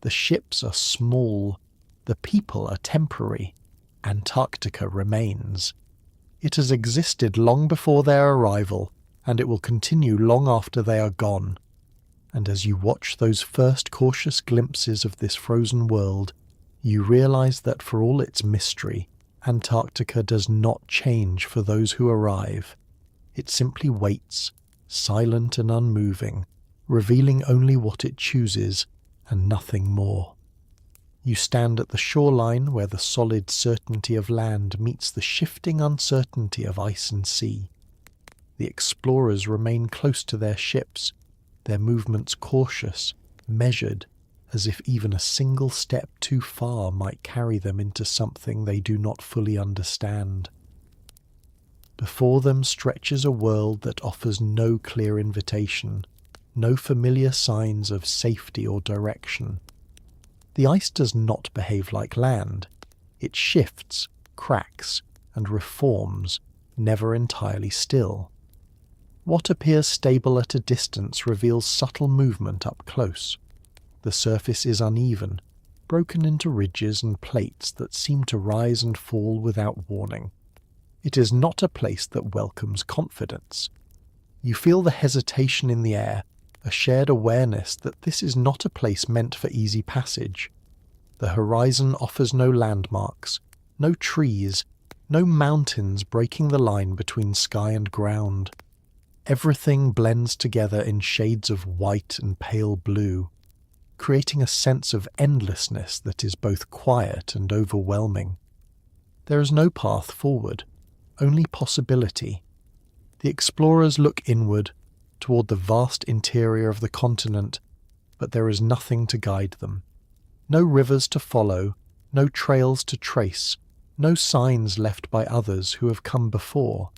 The ships are small, the people are temporary, Antarctica remains. It has existed long before their arrival, and it will continue long after they are gone. And as you watch those first cautious glimpses of this frozen world, you realize that for all its mystery, Antarctica does not change for those who arrive. It simply waits, silent and unmoving, revealing only what it chooses and nothing more. You stand at the shoreline where the solid certainty of land meets the shifting uncertainty of ice and sea. The explorers remain close to their ships, their movements cautious, measured, as if even a single step too far might carry them into something they do not fully understand. Before them stretches a world that offers no clear invitation, no familiar signs of safety or direction. The ice does not behave like land. It shifts, cracks, and reforms, never entirely still. What appears stable at a distance reveals subtle movement up close. The surface is uneven, broken into ridges and plates that seem to rise and fall without warning. It is not a place that welcomes confidence. You feel the hesitation in the air, a shared awareness that this is not a place meant for easy passage. The horizon offers no landmarks, no trees, no mountains breaking the line between sky and ground. Everything blends together in shades of white and pale blue, creating a sense of endlessness that is both quiet and overwhelming. There is no path forward, only possibility. The explorers look inward, toward the vast interior of the continent, but there is nothing to guide them. No rivers to follow, no trails to trace, no signs left by others who have come before.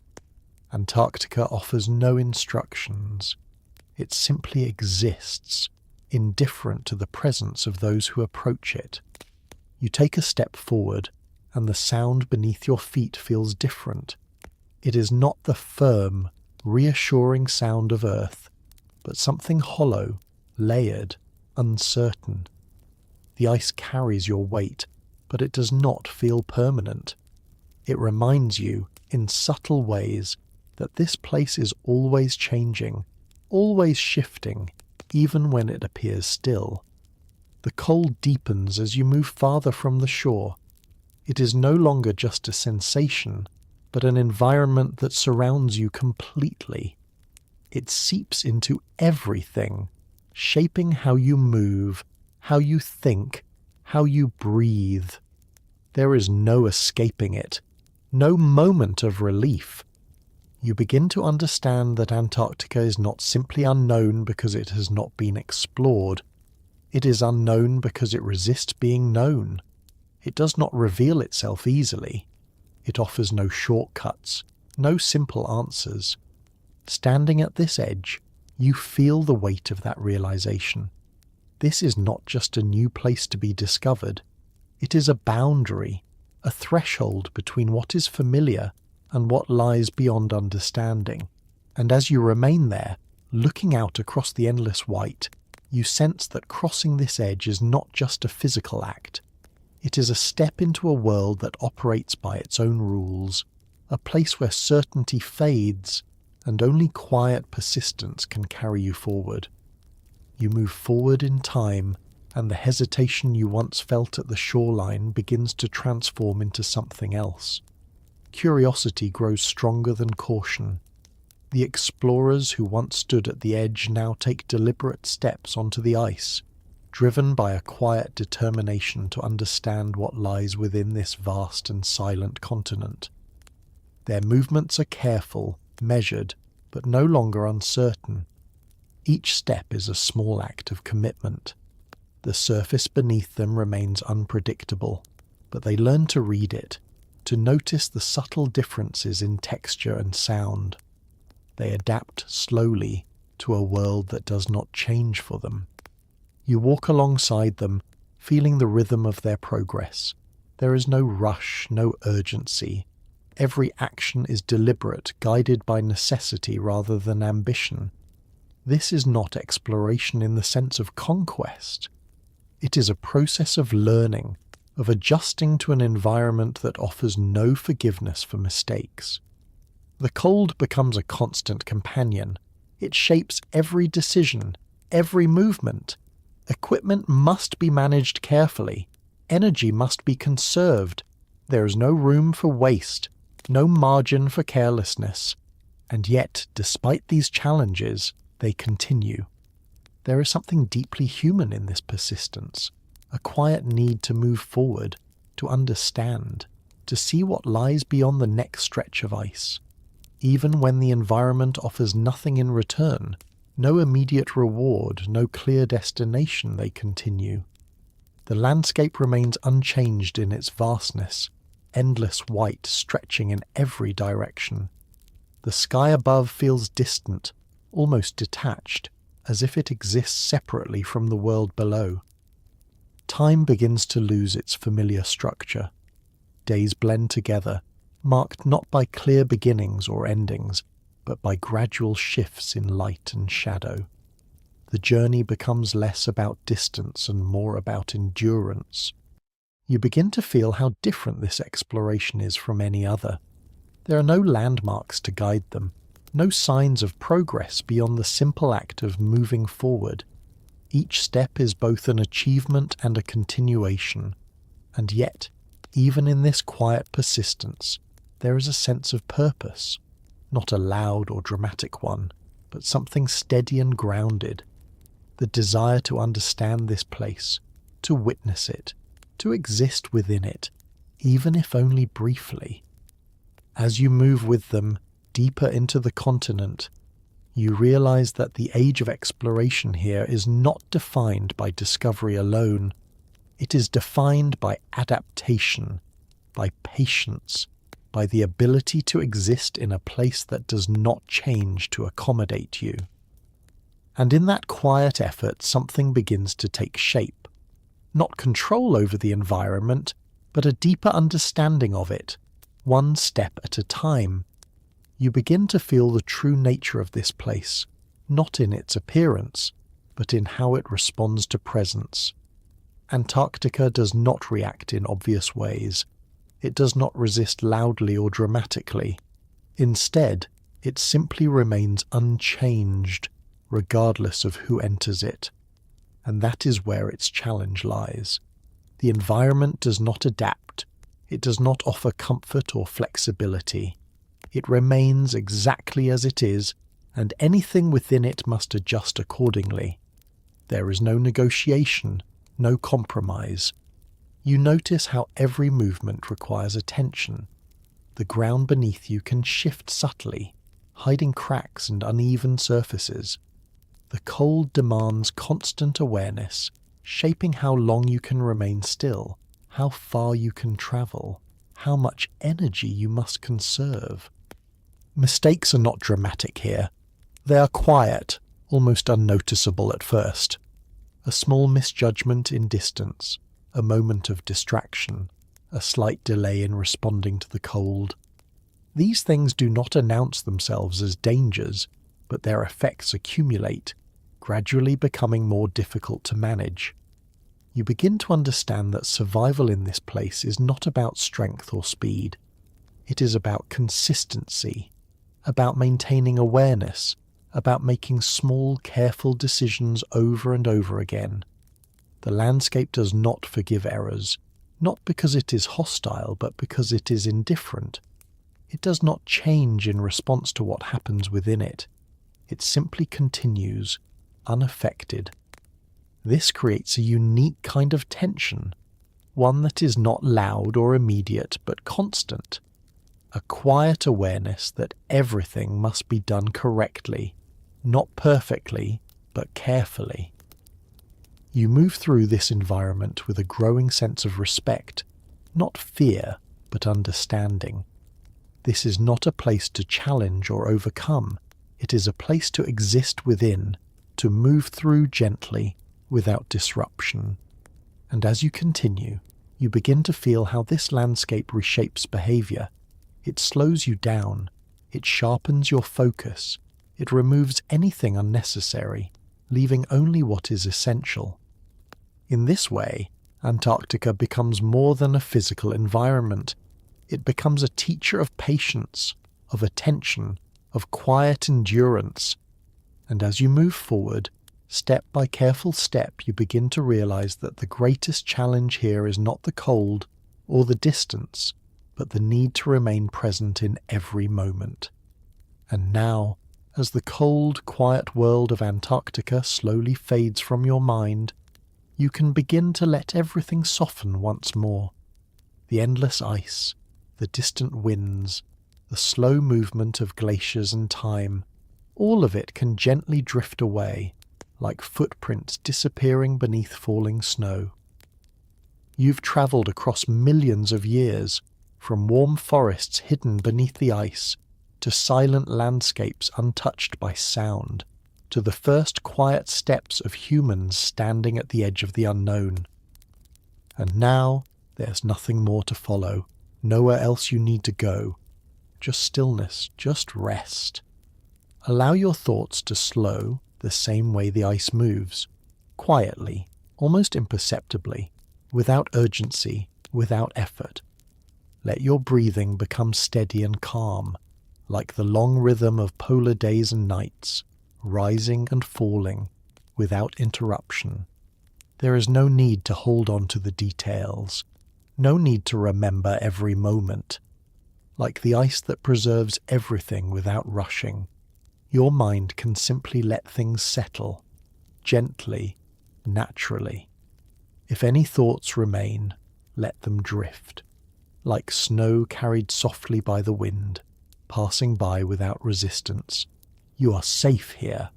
Antarctica offers no instructions. It simply exists, indifferent to the presence of those who approach it. You take a step forward, and the sound beneath your feet feels different. It is not the firm, reassuring sound of Earth, but something hollow, layered, uncertain. The ice carries your weight, but it does not feel permanent. It reminds you, in subtle ways, that this place is always changing, always shifting, even when it appears still. The cold deepens as you move farther from the shore. It is no longer just a sensation, but an environment that surrounds you completely. It seeps into everything, shaping how you move, how you think, how you breathe. There is no escaping it, no moment of relief. You begin to understand that Antarctica is not simply unknown because it has not been explored. It is unknown because it resists being known. It does not reveal itself easily. It offers no shortcuts, no simple answers. Standing at this edge, you feel the weight of that realization. This is not just a new place to be discovered. It is a boundary, a threshold between what is familiar and what lies beyond understanding. And as you remain there, looking out across the endless white, you sense that crossing this edge is not just a physical act. It is a step into a world that operates by its own rules, a place where certainty fades and only quiet persistence can carry you forward. You move forward in time, and the hesitation you once felt at the shoreline begins to transform into something else. Curiosity grows stronger than caution. The explorers who once stood at the edge now take deliberate steps onto the ice, driven by a quiet determination to understand what lies within this vast and silent continent. Their movements are careful, measured, but no longer uncertain. Each step is a small act of commitment. The surface beneath them remains unpredictable, but they learn to read it, to notice the subtle differences in texture and sound. They adapt slowly to a world that does not change for them. You walk alongside them, feeling the rhythm of their progress. There is no rush, no urgency. Every action is deliberate, guided by necessity rather than ambition. This is not exploration in the sense of conquest. It is a process of learning, of adjusting to an environment that offers no forgiveness for mistakes. The cold becomes a constant companion. It shapes every decision, every movement. Equipment must be managed carefully. Energy must be conserved. There is no room for waste, no margin for carelessness. And yet, despite these challenges, they continue. There is something deeply human in this persistence, a quiet need to move forward, to understand, to see what lies beyond the next stretch of ice. Even when the environment offers nothing in return, no immediate reward, no clear destination, they continue. The landscape remains unchanged in its vastness, endless white stretching in every direction. The sky above feels distant, almost detached, as if it exists separately from the world below. Time begins to lose its familiar structure. Days blend together, marked not by clear beginnings or endings, but by gradual shifts in light and shadow. The journey becomes less about distance and more about endurance. You begin to feel how different this exploration is from any other. There are no landmarks to guide them, no signs of progress beyond the simple act of moving forward. Each step is both an achievement and a continuation, and yet, even in this quiet persistence, there is a sense of purpose, not a loud or dramatic one, but something steady and grounded. The desire to understand this place, to witness it, to exist within it, even if only briefly. As you move with them deeper into the continent, you realize that the age of exploration here is not defined by discovery alone. It is defined by adaptation, by patience, by the ability to exist in a place that does not change to accommodate you. And in that quiet effort, something begins to take shape. Not control over the environment, but a deeper understanding of it, one step at a time. You begin to feel the true nature of this place, not in its appearance, but in how it responds to presence. Antarctica does not react in obvious ways. It does not resist loudly or dramatically. Instead, it simply remains unchanged, regardless of who enters it. And that is where its challenge lies. The environment does not adapt. It does not offer comfort or flexibility. It remains exactly as it is, and anything within it must adjust accordingly. There is no negotiation, no compromise. You notice how every movement requires attention. The ground beneath you can shift subtly, hiding cracks and uneven surfaces. The cold demands constant awareness, shaping how long you can remain still, how far you can travel, how much energy you must conserve. Mistakes are not dramatic here. They are quiet, almost unnoticeable at first. A small misjudgment in distance, a moment of distraction, a slight delay in responding to the cold. These things do not announce themselves as dangers, but their effects accumulate, gradually becoming more difficult to manage. You begin to understand that survival in this place is not about strength or speed. It is about consistency, about maintaining awareness, about making small, careful decisions over and over again. The landscape does not forgive errors, not because it is hostile, but because it is indifferent. It does not change in response to what happens within it. It simply continues, unaffected. This creates a unique kind of tension, one that is not loud or immediate, but constant. A quiet awareness that everything must be done correctly, not perfectly, but carefully. You move through this environment with a growing sense of respect, not fear, but understanding. This is not a place to challenge or overcome. It is a place to exist within, to move through gently, without disruption. And as you continue, you begin to feel how this landscape reshapes behavior. It slows you down, it sharpens your focus, it removes anything unnecessary, leaving only what is essential. In this way, Antarctica becomes more than a physical environment. It becomes a teacher of patience, of attention, of quiet endurance. And as you move forward, step by careful step, you begin to realize that the greatest challenge here is not the cold or the distance, but the need to remain present in every moment. And now, as the cold, quiet world of Antarctica slowly fades from your mind, you can begin to let everything soften once more. The endless ice, the distant winds, the slow movement of glaciers and time, all of it can gently drift away, like footprints disappearing beneath falling snow. You've travelled across millions of years, from warm forests hidden beneath the ice, to silent landscapes untouched by sound, to the first quiet steps of humans standing at the edge of the unknown. And now there's nothing more to follow, Nowhere else you need to go. Just stillness, just rest. Allow your thoughts to slow the same way the ice moves, quietly, almost imperceptibly, without urgency, without effort. Let your breathing become steady and calm, like the long rhythm of polar days and nights, rising and falling, without interruption. There is no need to hold on to the details, no need to remember every moment. Like the ice that preserves everything without rushing, your mind can simply let things settle, gently, naturally. If any thoughts remain, let them drift, like snow carried softly by the wind, passing by without resistance. You are safe here,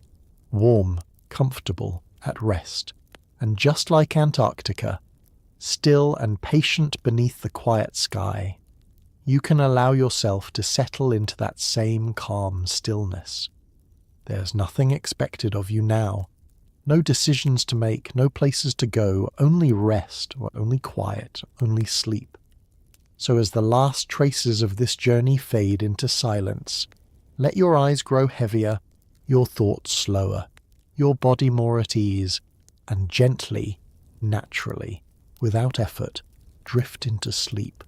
warm, comfortable, at rest, and just like Antarctica, still and patient beneath the quiet sky, you can allow yourself to settle into that same calm stillness. There's nothing expected of you now. No decisions to make, no places to go, only rest, or only quiet, only sleep. So as the last traces of this journey fade into silence, let your eyes grow heavier, your thoughts slower, your body more at ease, and gently, naturally, without effort, drift into sleep.